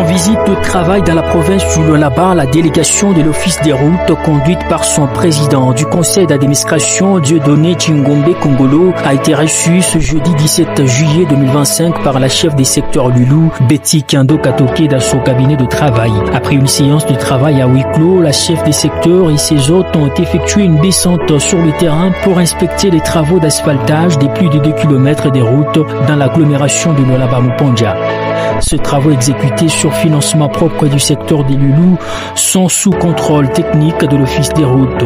visite de travail dans la province du Lualaba, la délégation de l'Office des routes, conduite par son président du conseil d'administration, Dieudonné Chingombe Kongolo, a été reçue ce jeudi 17 juillet 2025 par la chef des secteurs Lulu, Betty Kiando Katoke, dans son cabinet de travail. Après une séance de travail à huis clos, la chef des secteurs et ses hôtes ont effectué une descente sur le terrain pour inspecter les travaux d'asphaltage des plus de 2 km des routes dans l'agglomération de Lualaba-Mupondja. Ces travaux exécutés sur financement propre du secteur des Lulu sont sous contrôle technique de l'Office des routes.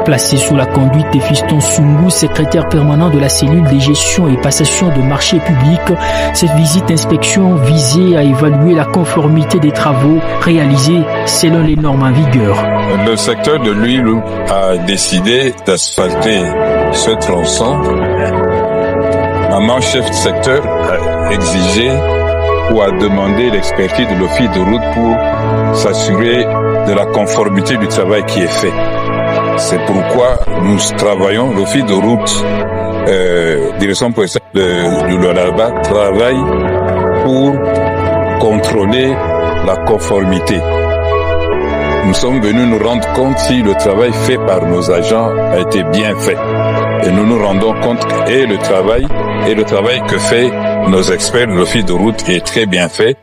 Placé sous la conduite de Fiston Sungu, secrétaire permanent de la cellule de gestion et passation de marchés publics, cette visite inspection visait à évaluer la conformité des travaux réalisés selon les normes en vigueur. Le secteur de Lulu a décidé d'asphalter ce tronçon. Maman chef de secteur a exigé ou a demandé l'expertise de l'Office de route pour s'assurer de la conformité du travail qui est fait. C'est pourquoi nous travaillons, l'Office de route, direction provinciale du Lualaba, travaille pour contrôler la conformité. Nous sommes venus nous rendre compte si le travail fait par nos agents a été bien fait. Et nous nous rendons compte que le travail que fait nos experts de l'Office de route est très bien fait.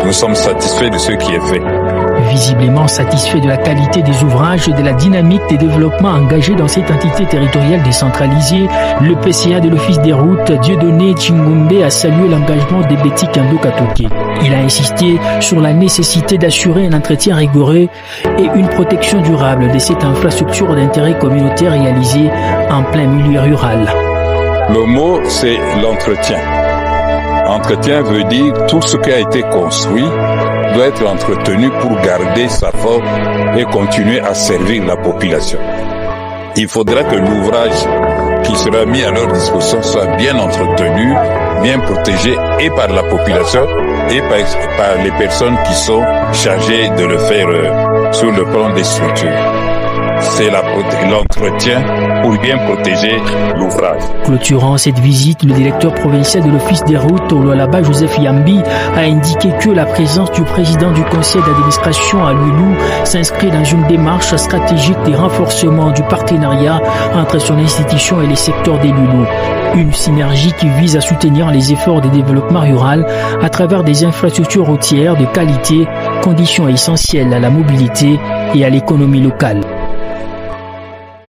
Nous sommes satisfaits de ce qui est fait. Visiblement satisfait de la qualité des ouvrages et de la dynamique des développements engagés dans cette entité territoriale décentralisée, le PCA de l'Office des routes, Dieudonné Chingombe, a salué l'engagement de Betty Kiando Katoke. Il a insisté sur la nécessité d'assurer un entretien rigoureux et une protection durable de cette infrastructure d'intérêt communautaire réalisée en plein milieu rural. Le mot, c'est l'entretien. Entretien veut dire tout ce qui a été construit doit être entretenu pour garder sa forme et continuer à servir la population. Il faudra que l'ouvrage qui sera mis à leur disposition soit bien entretenu, bien protégé et par la population et par les personnes qui sont chargées de le faire sur le plan des structures. C'est l'entretien pour bien protéger l'ouvrage. Clôturant cette visite, le directeur provincial de l'Office des routes au Lualaba, Joseph Yambi, a indiqué que la présence du président du conseil d'administration à Lulu s'inscrit dans une démarche stratégique de renforcement du partenariat entre son institution et les secteurs des Lulu. Une synergie qui vise à soutenir les efforts de développement rural à travers des infrastructures routières de qualité, conditions essentielles à la mobilité et à l'économie locale.